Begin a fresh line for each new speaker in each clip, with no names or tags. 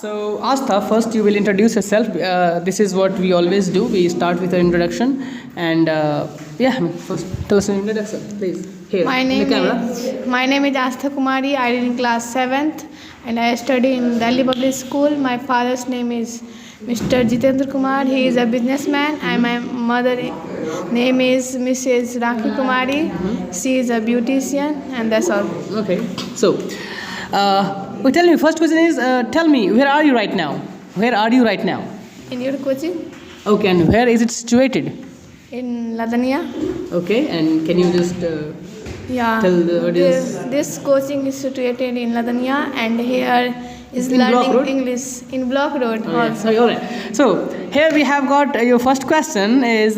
So, Astha, first you will introduce yourself. This is what we always do. We start with an introduction, and first tell us an introduction, please. Here,
My
in the
name
camera.
is Astha Kumari. I read in class 7th and I study in Delhi Public School. My father's name is Mr. Jitendra Kumar. He is a businessman and my mother name is Mrs. Rakhi Kumari. She is a beautician and that's all.
Okay. So, tell me. First question is, tell me, where are you right now? Where are you right now?
In your coaching?
Okay, and where is it situated?
In Ladania?
Okay, and can you just
Yeah.
tell what is
This coaching is situated in Ladania and here is
In Block
learning
Road?
English in Block Road also.
Sorry, all right. So here we have got your first question is,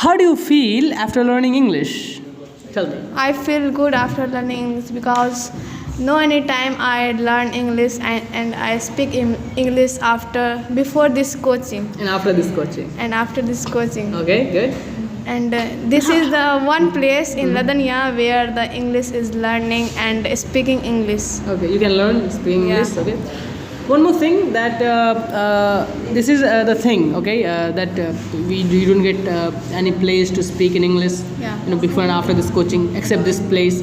how do you feel after learning English? Tell me.
I feel good after learning English because no any time I learn English and I speak in English before this coaching
And after this coaching.
and after this coaching.
Okay, good.
And this is the one place in Ladania where the English is learning and speaking English.
Okay, you can learn speaking
Yeah.
English. Okay. One more thing that this is the thing. Okay, that we don't get any place to speak in English.
Yeah.
Before and after this coaching, except this place.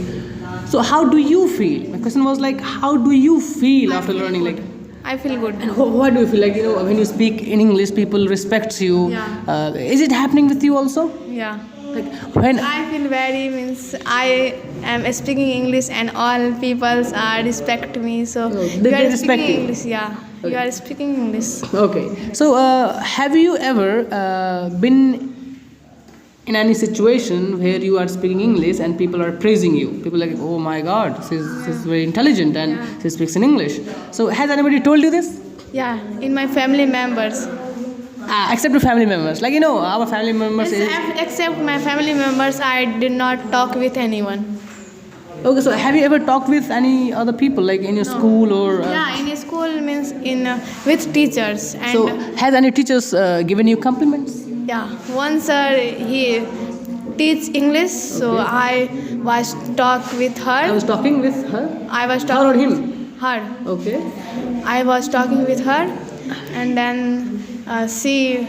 So how do you feel? My question was like, how do you feel after learning? Like,
I feel good.
and what do you feel like? When you speak in English, people respect you.
Yeah.
Is it happening with you also?
Yeah.
Like when?
I feel I am speaking English and all peoples are respect me. So
they
you are
respect
speaking
you.
English. Yeah. You
Okay.
are speaking English.
Okay. So have you ever been in any situation where you are speaking English and people are praising you? People are like, oh my God, she's very intelligent and
Yeah.
she speaks in English. So has anybody told you this?
Yeah, in my family members.
Except the family members. Like, our family members is...
Except my family members, I did not talk with anyone.
Okay, so have you ever talked with any other people, like in your school or...
Yeah, in school means with teachers. And
So has any teachers given you compliments?
yeah, one sir, he teach English, so I was talk with
I
her.
was talking with her.
I was
Her
talking
or him?
with her.
Okay.
I was talking with her, and then she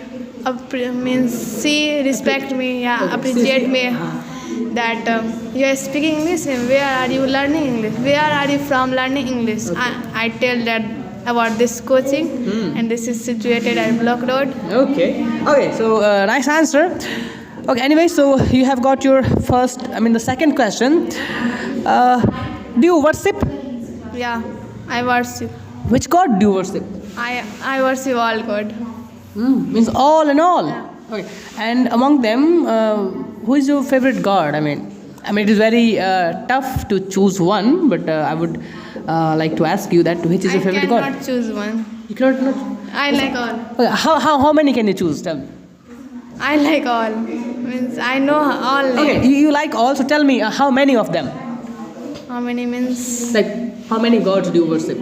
respect me, yeah,
Okay.
appreciate me. That you are speaking English. Where are you learning English? Where are you from learning English?
Okay.
I tell that about this coaching, and this is situated at Block Road.
Okay. Okay. So nice answer. Okay. Anyway, so you have got your the second question. Do you worship?
Yeah, I worship.
Which God do you worship?
I worship all God.
Means all and all. Okay. And among them, who is your favorite God? It is very tough to choose one, but I would like to ask you that which is your favorite
I
God?
cannot choose one.
You cannot. Not,
I like all.
okay. How many can you choose? Tell me.
I like all. Means I know all.
Okay. You like all. So tell me how many of them?
How many means?
Like how many gods do you worship?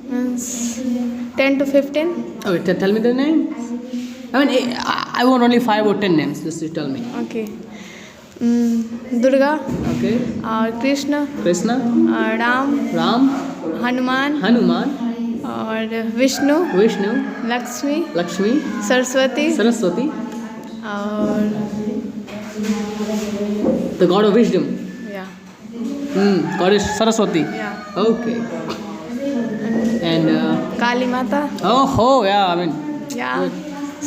Means 10 to 15.
Okay. Tell me the name. I want only 5 or 10 names. Just you tell me.
Okay. Durga
Okay.
और Krishna
Krishna,
और Ram
Ram,
Hanuman
Hanuman,
और Vishnu
Vishnu,
Lakshmi
Lakshmi,
Saraswati
Saraswati,
और
the god of wisdom.
या
Goddess Saraswati.
या
Okay. And
काली माता
yeah.
या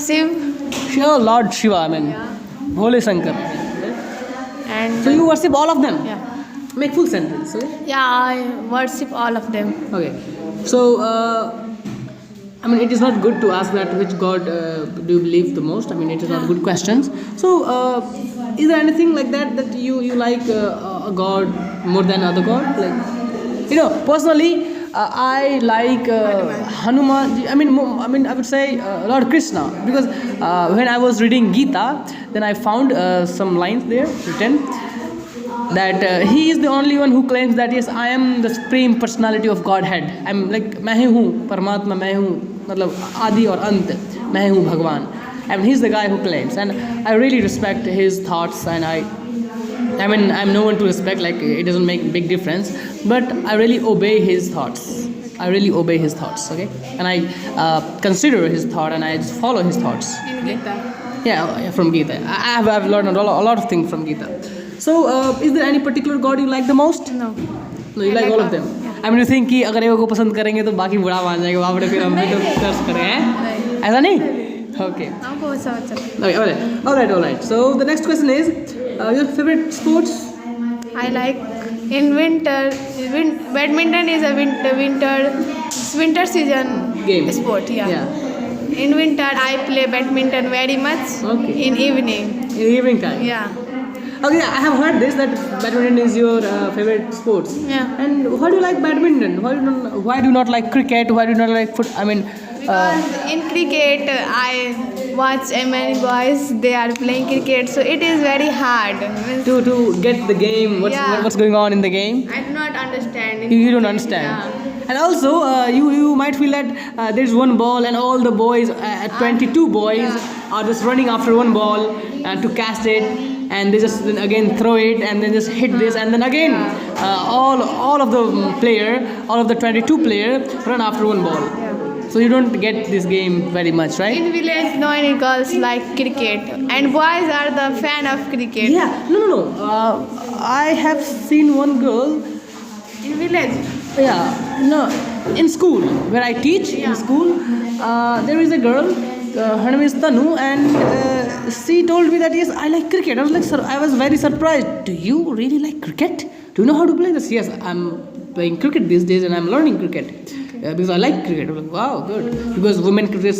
Shiv
Sure, Lord Shiva. Holy Shankar.
and
So you worship all of them.
yeah
Make full sentence. Okay.
yeah I worship all of them.
Okay. So it is not good to ask that which God do you believe the most. It is not good questions. So is there anything like that you like a God more than other God? Like, personally, I like Hanuman. I would say Lord Krishna, because when I was reading Gita, then I found some lines there written that he is the only one who claims that yes, I am the supreme personality of Godhead. I'm like मैं ही हूँ परमात्मा, मैं हूँ मतलब आदि और अंत, मैं हूँ भगवान. And he's the guy who claims, and I really respect his thoughts, and I'm no one to respect, like it doesn't make big difference, but I really obey his thoughts. I really obey his thoughts, okay? And I consider his thought and I just follow his thoughts.
In Gita.
Yeah, from Gita. I've learned a lot of things from Gita. So, is there any particular God you like the most?
No.
No, you like all of them. I mean, you think कि अगर एगो को पसंद करेंगे तो बाकी बुरा मान जाएगा वहाँ पर फिर हम भी तो कर्ज करें ऐसा नहीं? Okay.
हमको वैसा अच्छा लगता
Okay, all right. So the next question is your favorite sports?
I like in winter. Badminton is a winter season
Game.
sport.
Yeah.
In winter, I play badminton very much.
Okay.
In evening.
In evening time.
Yeah.
Okay, I have heard this that badminton is your favorite sports.
Yeah.
And why do you like badminton? Why do you not like cricket? Why do you not like foot? I mean,
Because in cricket, I watch many boys. They are playing cricket, so it is very hard. Means
to get the game, what's going on in the game.
I do not understand.
You don't understand.
Yeah.
And also, you might feel that there's one ball and all the boys, 22 boys, are just running after one ball to cast it, and they just then again throw it and then just hit this, and then again all of the 22 player run after one ball. So you don't get this game very much, right?
In village, no any girls like cricket, and boys are the fan of cricket.
Yeah, no. I have seen one girl.
In village.
Yeah, no, in school where I teach in school, there is a girl. Her name is Tanu, and she told me that yes, I like cricket. I was like, sir, I was very surprised. Do you really like cricket? Do you know how to play this? Yes, I'm playing cricket these days, and I'm learning cricket. Because I like cricket. I was like, wow, good. Because women cricket,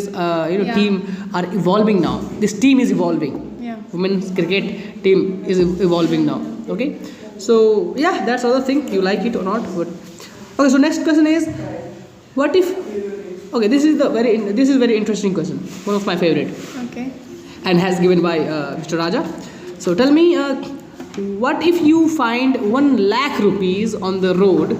team are evolving now. This team is evolving.
Yeah.
Women's cricket team is evolving now. Okay, so yeah, that's other thing. You like it or not? But okay, so next question is, what if? Okay, this is very interesting question. One of my favorite,
Okay.
and has given by Mr. Raja. So tell me, what if you find 1 lakh rupees on the road?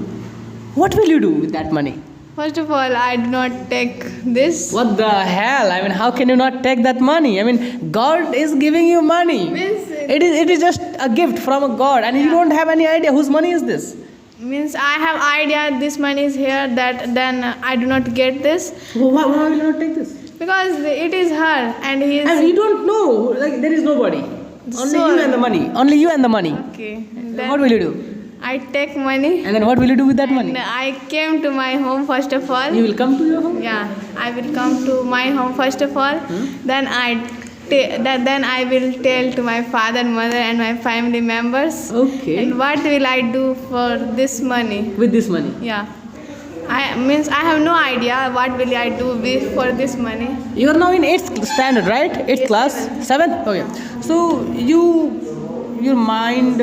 What will you do with that money?
First of all, I do not take this.
What the hell? I mean, how can you not take that money? I mean, God is giving you money.
Means
It is just a gift from a God, and you don't have any idea whose money is this.
means I have idea this money is here. That then I do not get this
Why will you not take this?
because it is her and he is.
And you don't know. Like there is nobody. Only
So-
you and the money. Only you and the money.
Okay.
So what will you do?
I take money.
And then what will you do with that money?
And I came to my home first of all.
You will come to your home.
Yeah, I will come to my home first of all. Then then I will tell to my father, mother, and my family members.
Okay.
And what will I do for this money?
With this money.
Yeah, I have no idea what will I do for this money.
You are now in 8th standard, right? 8th class, 7th. Okay. So your mind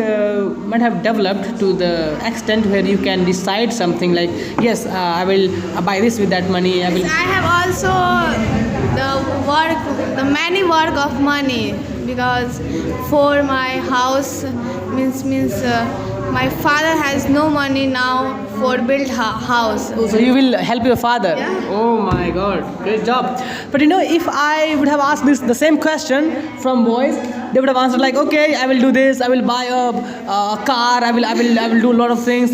might have developed to the extent where you can decide something like, yes, I will buy this with that money. I will.
I have also the many work of money because for my house means my father has no money now for build house.
So you will help your father.
Yeah.
Oh my God, great job. But if I would have asked the same question from boys, they would have answered like, okay, I will do this. I will buy a car. I will do a lot of things.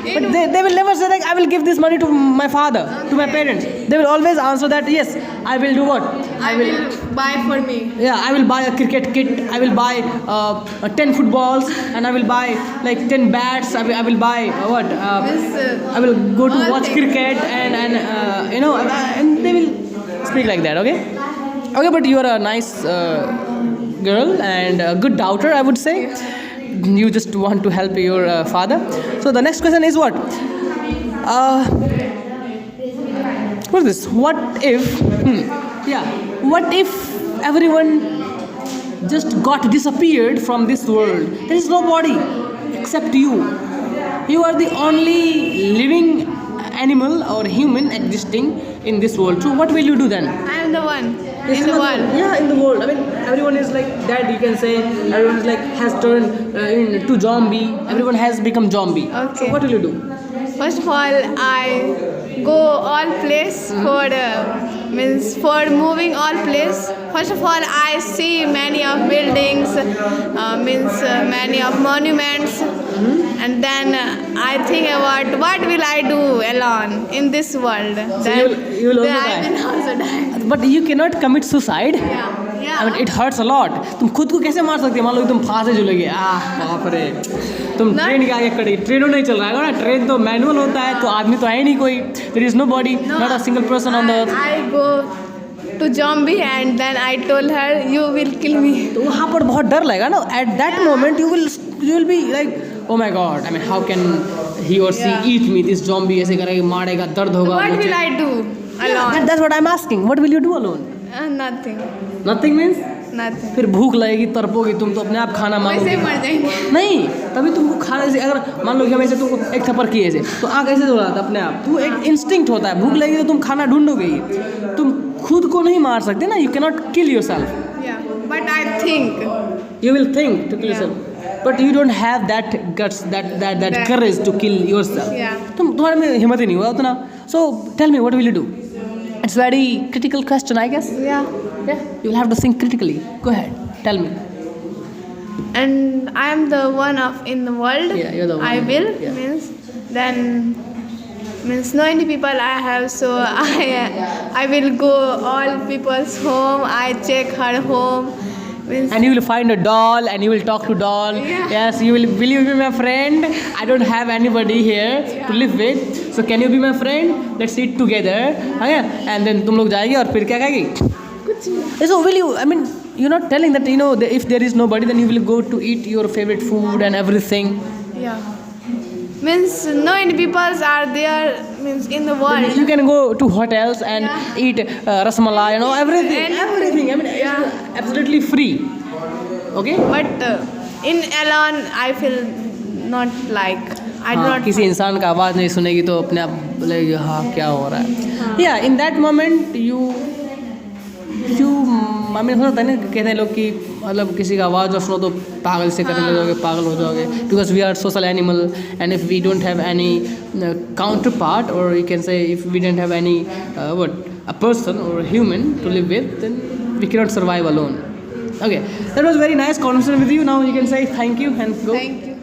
But they will never say like, I will give this money to my father, to my parents. They will always answer that yes, I will do what?
I will buy for me.
Yeah, I will buy a cricket kit. I will buy 10 footballs, and I will buy like 10 bats. I will buy what? I will go to watch cricket, and and they will speak like that. Okay, but you are a nice girl and a good doubter, I would say. You just want to help your father. So the next question is what? What is this? What if? What if everyone just got disappeared from this world? There is nobody except you. You are the only living animal or human existing in this world. So what will you do then?
I am the one
Yes,
in the world.
Yeah, in the world. I mean, everyone is like that. You can say everyone is like has turned into zombie. Everyone has become zombie.
Okay.
So what will you do?
First of all, I go all place for means for moving all place. First of all, I see many of buildings, many of monuments, and then I think about what will I do alone in this world. Then
you will also
then I
die.
will also die.
But you cannot commit suicide.
Yeah.
I mean, it hurts a lot. तुम खुद को कैसे मार सकते हो? मान लो कि तुम फांसे झूलोगे, बाप रे, तुम
Not-
ट्रेन के आगे खड़े, ट्रेनों नहीं चल रहा है ना, ट्रेन तो मैनुअल होता है, तो आदमी तो है ही नहीं कोई, there is nobody, not a single person on the earth.
I go to zombie and then I told her, you will kill me.
तो वहाँ पर बहुत डर लगेगा ना. At that moment you will be like, oh my god, I mean, how can he or she
Yeah.
eat me? This zombie ऐसे करेगा, मारेगा, दर्द होगा.
What will I do alone?
That's what I'm asking. What will you do alone?
Nothing.
Nothing means?
Nothing.
फिर भूख लगेगी, तड़पोगी, तुम तो अपने आप खाना
वैसे
मांगोगे.
ही मर जाएंगे.
नहीं, तभी तुमको खाने से, अगर मान लो कि हम ऐसे तुमको एक थप्पड़ किए ऐसे, तो आँख ऐसे दौड़ा था अपने आप. तो एक इंस्टिंक्ट होता है, भूख लगेगी तो तुम खाना ढूंढोगे ही. तुम खुद को नहीं मार सकते ना. You can not kill your self.
Yeah. But I think.
You will think to kill
Yeah.
yourself, but you don't have that guts, that courage to kill yourself.
Yeah.
तुम्हारे में हिम्मत ही नहीं हुआ उतना. So tell me, what will you do? It's very critical question, I guess.
Yeah.
Yeah. You will have to think critically. Go ahead. Tell me.
And I am the one of in the world.
Yeah, you're the one.
I will
Yeah.
means no any people I have, so I will go all people's home. I check her home. Means
And you will find a doll and you will talk to doll.
Yeah.
Yes, will you be my friend? I don't have anybody here to live with. So can you be my friend? Let's eat together. Okay? And then तुम लोग जाएगी और फिर क्या कहेगी?
कुछ नहीं.
So will you, I mean, you're not telling that, you know, if there is nobody, then you will go to eat your favorite food and everything.
Yeah. Means no any peoples are there. Means in the world.
You can go to hotels and
Yeah.
eat rasmalai, you know, everything.
And-
Everything. I mean,
Yeah.
it's absolutely free. Okay?
But in alone, I feel not like. I do
हाँ,
not.
किसी इंसान का आवाज़ नहीं सुनेगी तो अपने आप बोलेगी हाँ क्या हो रहा है. या in that moment you I mean होता है ना, कहते हैं लोग कि मतलब किसी का आवाज़ और सुनो तो पागल से करने लगोगे, पागल हो जाओगे. Because we are social animal and if we don't have any counterpart or you can say if we don't have any a person or a human to live with, then we cannot survive alone. Okay, that was very nice conversation with you. Now you can say thank you and go.
Thank you.